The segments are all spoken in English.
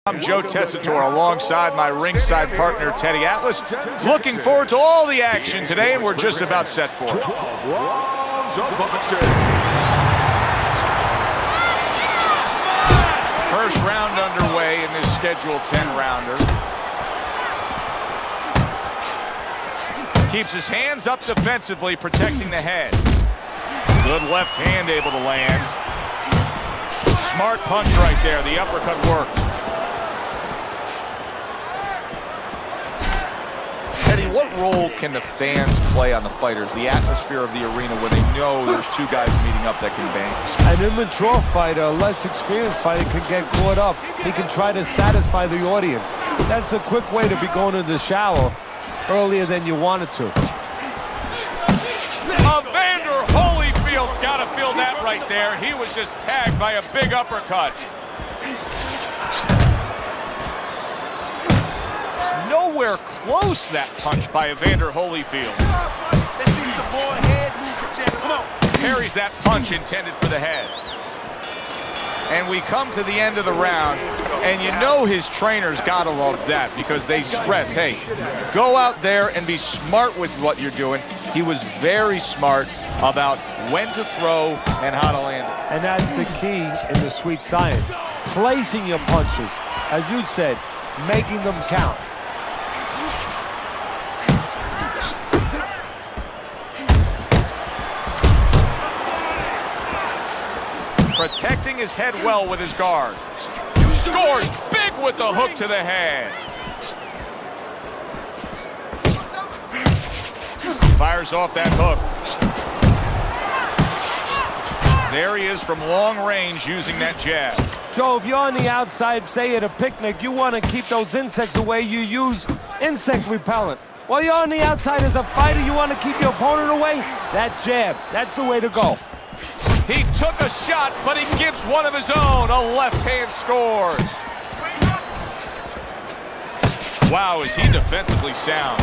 I'm Joe Tessitore alongside my ringside partner Teddy Atlas. Looking forward to all the action today, and we're just about set for it. First round underway in this scheduled 10-rounder. Keeps his hands up defensively, protecting the head. Good left hand able to land. Smart punch right there. The uppercut worked. Teddy, what role can the fans play on the fighters, the atmosphere of the arena where they know there's two guys meeting up that can bang? An immature fighter, a less experienced fighter can get caught up. He can try to satisfy the audience. That's a quick way to be going to the shower earlier than you wanted to. Evander Holyfield's got to feel that right there. He was just tagged by a big uppercut. Nowhere close, that punch by Evander Holyfield. Parries that punch intended for the head. And we come to the end of the round, and you know his trainers gotta love that because they stress, hey, go out there and be smart with what you're doing. He was very smart about when to throw and how to land it. And that's the key in the sweet science. Placing your punches, as you said, making them count. Protecting his head well with his guard. Scores big with the hook to the head. Fires off that hook. There he is from long range using that jab. Joe, if you're on the outside, say at a picnic, you want to keep those insects away, you use insect repellent. While you're on the outside as a fighter, you want to keep your opponent away, that jab, that's the way to go. He took a shot, but he gives one of his own. A left hand scores. Wow, is he defensively sound.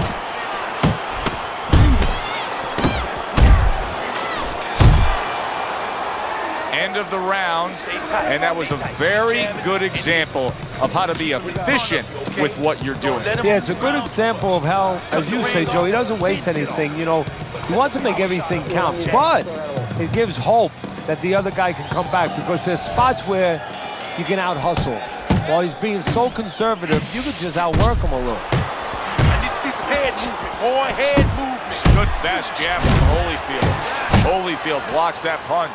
End of the round, and that was a very good example of how to be efficient with what you're doing. Yeah, it's a good example of how, as you say, Joe, he doesn't waste anything. You know, he wants to make everything count, but it gives hope that the other guy can come back because there's spots where you can out-hustle. While he's being so conservative, you could just outwork him a little. I need to see some head movement, boy, head movement. Good fast jab from Holyfield. Holyfield blocks that punch.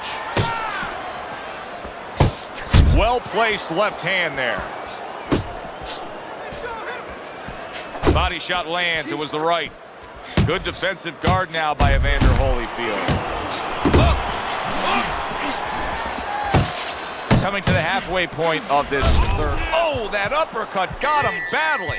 Well-placed left hand there. Body shot lands, it was the right. Good defensive guard now by Evander Holyfield. Coming to the halfway point of this third. Oh, that uppercut got him badly.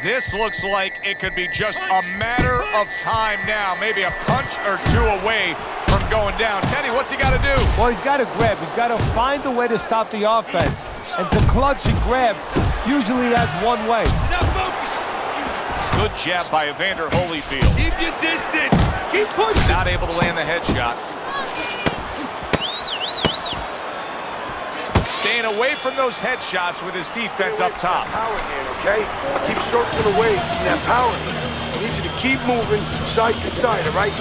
This looks like it could be just a matter of time now. Maybe a punch or two away from going down. Teddy, what's he got to do? Well, he's got to grab. He's got to find a way to stop the offense. And to clutch and grab, usually that's one way. Now focus. Good jab by Evander Holyfield. Keep your distance. Keep pushing. Not able to land the headshot. Staying away from those headshots with his defense up top. Power hand, okay? Keep circling away from that power hand. I need you to keep moving side to side, all right?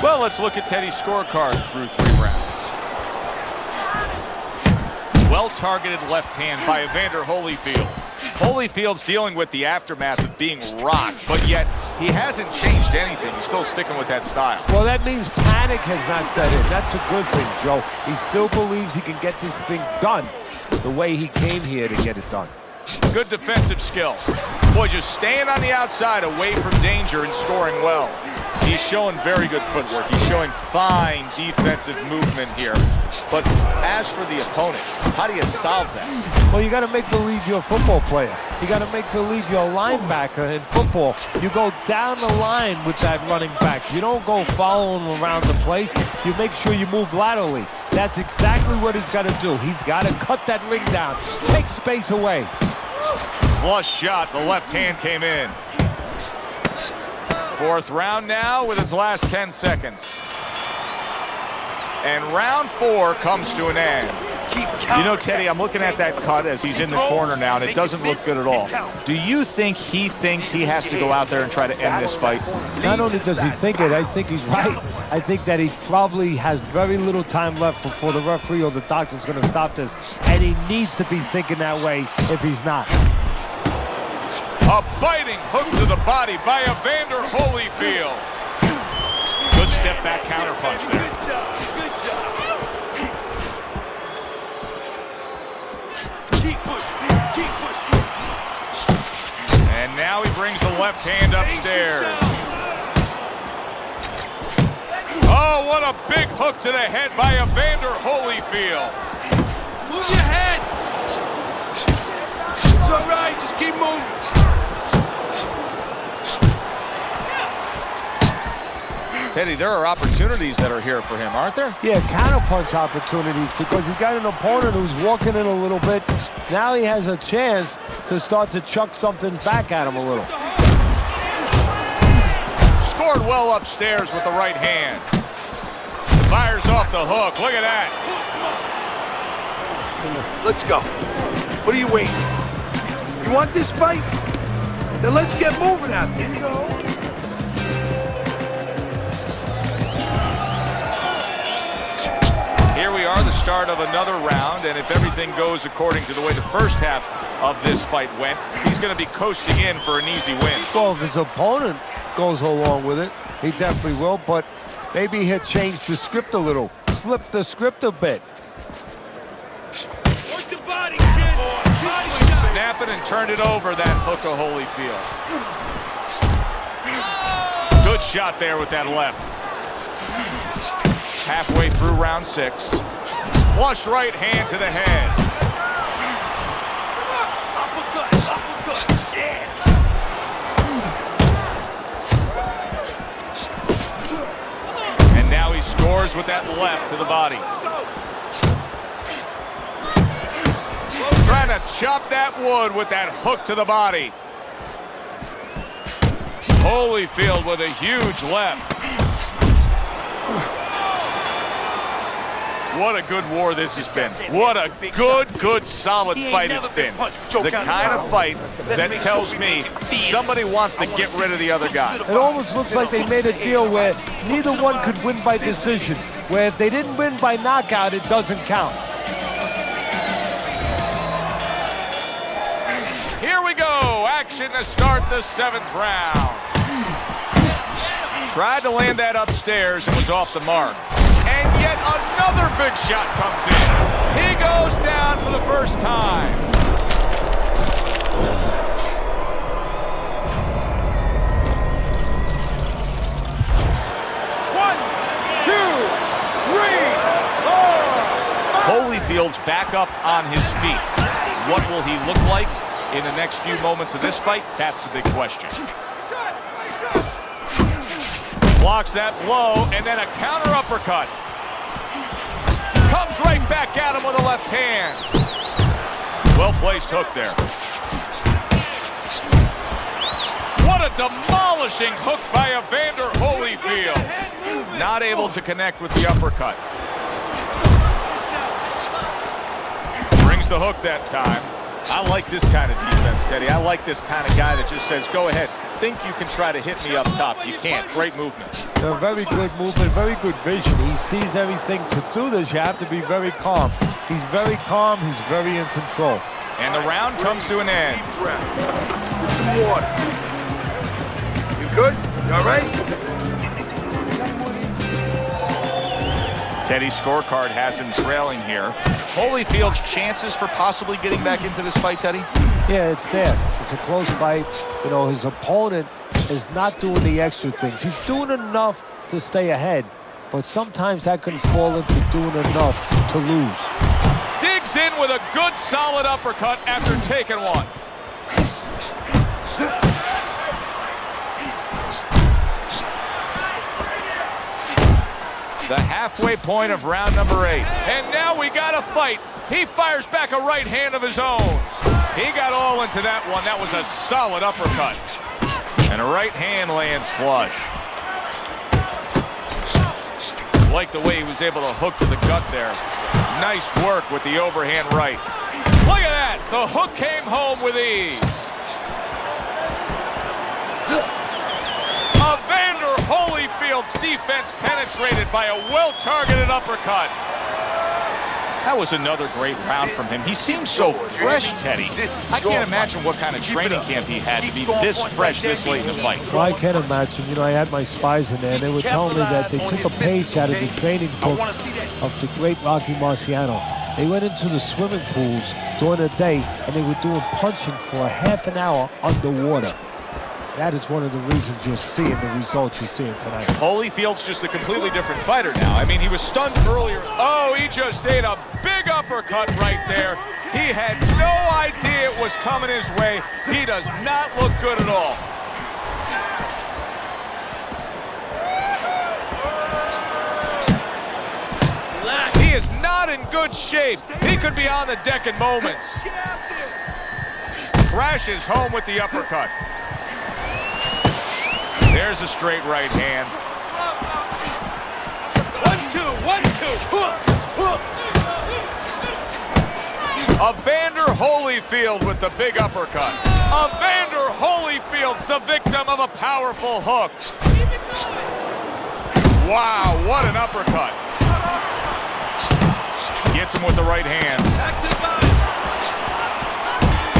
Well, let's look at Teddy's scorecard through 3 rounds. Well-targeted left hand by Evander Holyfield. Holyfield's dealing with the aftermath of being rocked, but yet he hasn't changed anything. He's still sticking with that style. Well, that means panic has not set in. That's a good thing, Joe. He still believes he can get this thing done the way he came here to get it done. Good defensive skill. Boy, just staying on the outside away from danger and scoring well. He's showing very good footwork. He's showing fine defensive movement here. But as for the opponent, how do you solve that? Well, you got to make believe you're a football player. You got to make believe you're a linebacker in football. You go down the line with that running back. You don't go following him around the place. You make sure you move laterally. That's exactly what he's got to do. He's got to cut that ring down, take space away. Flush shot, the left hand came in. 4th round now with its last 10 seconds. And round 4 comes to an end. You know, Teddy, I'm looking at that cut as he's in the corner now, and it doesn't look good at all. Do you think he thinks he has to go out there and try to end this fight? Not only does he think it, I think he's right. I think that he probably has very little time left before the referee or the doctor's going to stop this, and he needs to be thinking that way if he's not. A biting hook to the body by Evander Holyfield. Good step back counterpunch there. Good job. Good job. Keep pushing. Keep pushing. And now he brings the left hand upstairs. Oh, what a big hook to the head by Evander Holyfield. Move your head. It's all right. Just keep moving. Teddy, there are opportunities that are here for him, aren't there? Yeah, counterpunch opportunities, because he's got an opponent who's walking in a little bit. Now he has a chance to start to chuck something back at him a little. Scored well upstairs with the right hand. Fires off the hook. Look at that. Let's go. What are you waiting? You want this fight? Then let's get moving out there. You know. Here we are, the start of another round, and if everything goes according to the way the first half of this fight went, he's going to be coasting in for an easy win. Well, if his opponent goes along with it, he definitely will, but maybe he'll change the script a little, flip the script a bit. Work the body, kid. Body shot. Snap it and turn it over, that hook of Holyfield. Good shot there with that left. Halfway through round 6. Flush right hand to the head. Uppercut. Uppercut. Yeah. And now he scores with that left to the body. Trying to chop that wood with that hook to the body. Holyfield with a huge left. What a good war this has been. What a good, solid fight it's been. The kind of fight that tells me somebody wants to get rid of the other guy. It almost looks like they made a deal where neither one could win by decision, where if they didn't win by knockout, it doesn't count. Here we go. Action to start the 7th round. Tried to land that upstairs and was off the mark. And yet another big shot comes in. He goes down for the first time. One, two, three, four. Holyfield's back up on his feet. What will he look like in the next few moments of this fight? That's the big question. Blocks that blow, and then a counter uppercut. Comes right back at him with a left hand. Well-placed hook there. What a demolishing hook by Evander Holyfield. Not able to connect with the uppercut. Brings the hook that time. I like this kind of defense, Teddy. I like this kind of guy that just says, go ahead. Think you can try to hit me up top. You can't. Great movement. Very good movement, very good vision. He sees everything. To do this, you have to be very calm. He's very calm. He's very in control. And the round comes to an end. Some water. You good? You all right? Teddy's scorecard has him trailing here. Holyfield's chances for possibly getting back into this fight, Teddy? Yeah, it's there. It's a close fight. You know, his opponent is not doing the extra things. He's doing enough to stay ahead, but sometimes that can fall into doing enough to lose. Digs in with a good, solid uppercut after taking one. The halfway point of round number 8. And now we got a fight. He fires back a right hand of his own. He got all into that one. That was a solid uppercut. And a right hand lands flush. Like the way he was able to hook to the gut there. Nice work with the overhand right. Look at that. The hook came home with ease. Evander Holyfield's defense penetrated by a well-targeted uppercut. That was another great round from him. He seems so fresh, Teddy. I can't imagine what kind of training camp he had to be this fresh this late in the fight. Well, I can imagine. You know, I had my spies in there, and they were telling me that they took a page out of the training book of the great Rocky Marciano. They went into the swimming pools during the day, and they were doing punching for a half an hour underwater. That is one of the reasons you're seeing the results you're seeing tonight. Holyfield's just a completely different fighter now. I mean, he was stunned earlier. Oh, he just ate a big uppercut right there. He had no idea it was coming his way. He does not look good at all. He is not in good shape. He could be on the deck in moments. Crashes home with the uppercut. There's a straight right hand. 1-2, 1-2. Evander Holyfield with the big uppercut. Evander Holyfield's the victim of a powerful hook. Wow, what an uppercut. Gets him with the right hand.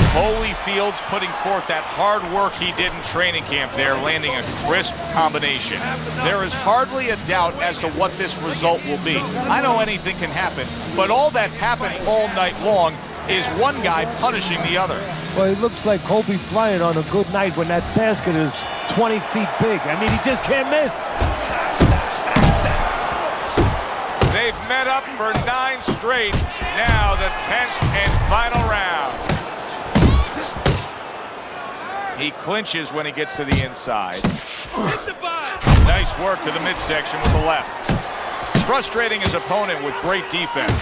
Holyfield's putting forth that hard work he did in training camp there, landing a crisp combination. There is hardly a doubt as to what this result will be. I know anything can happen, but all that's happened all night long is one guy punishing the other. Well, he looks like Kobe Bryant on a good night when that basket is 20 feet big. I mean, he just can't miss. They've met up for 9 straight. Now the 10th and final round. He clinches when he gets to the inside. Nice work to the midsection with the left. Frustrating his opponent with great defense.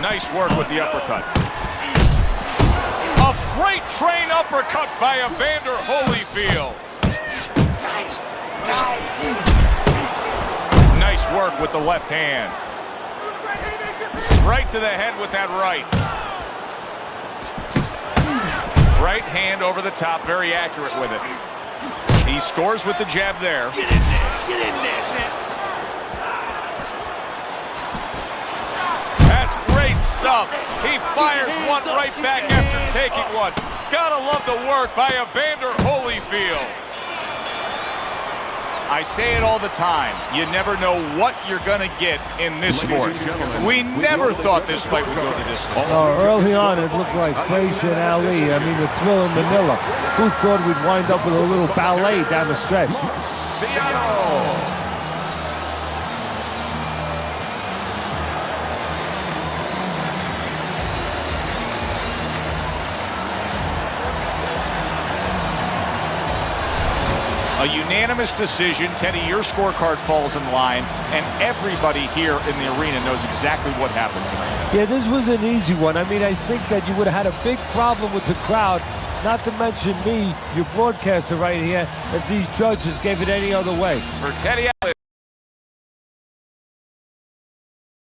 Nice work with the uppercut. A freight train uppercut by Evander Holyfield. Nice work with the left hand. Right to the head with that right. Right hand over the top, very accurate with it. He scores with the jab there. Get in there, champ. That's great stuff. He fires one right back after taking one. Gotta love the work by Evander Holyfield. I say it all the time. You never know what you're going to get in this sport. We never thought this fight would go the distance. Early on, it looked like Frazier and Ali. I mean, the thrill in Manila. Who thought we'd wind up with a little ballet down the stretch? Marciano. A unanimous decision. Teddy, your scorecard falls in line, and everybody here in the arena knows exactly what happened tonight. Yeah, this was an easy one. I mean, I think that you would have had a big problem with the crowd, not to mention me, your broadcaster right here, if these judges gave it any other way. For Teddy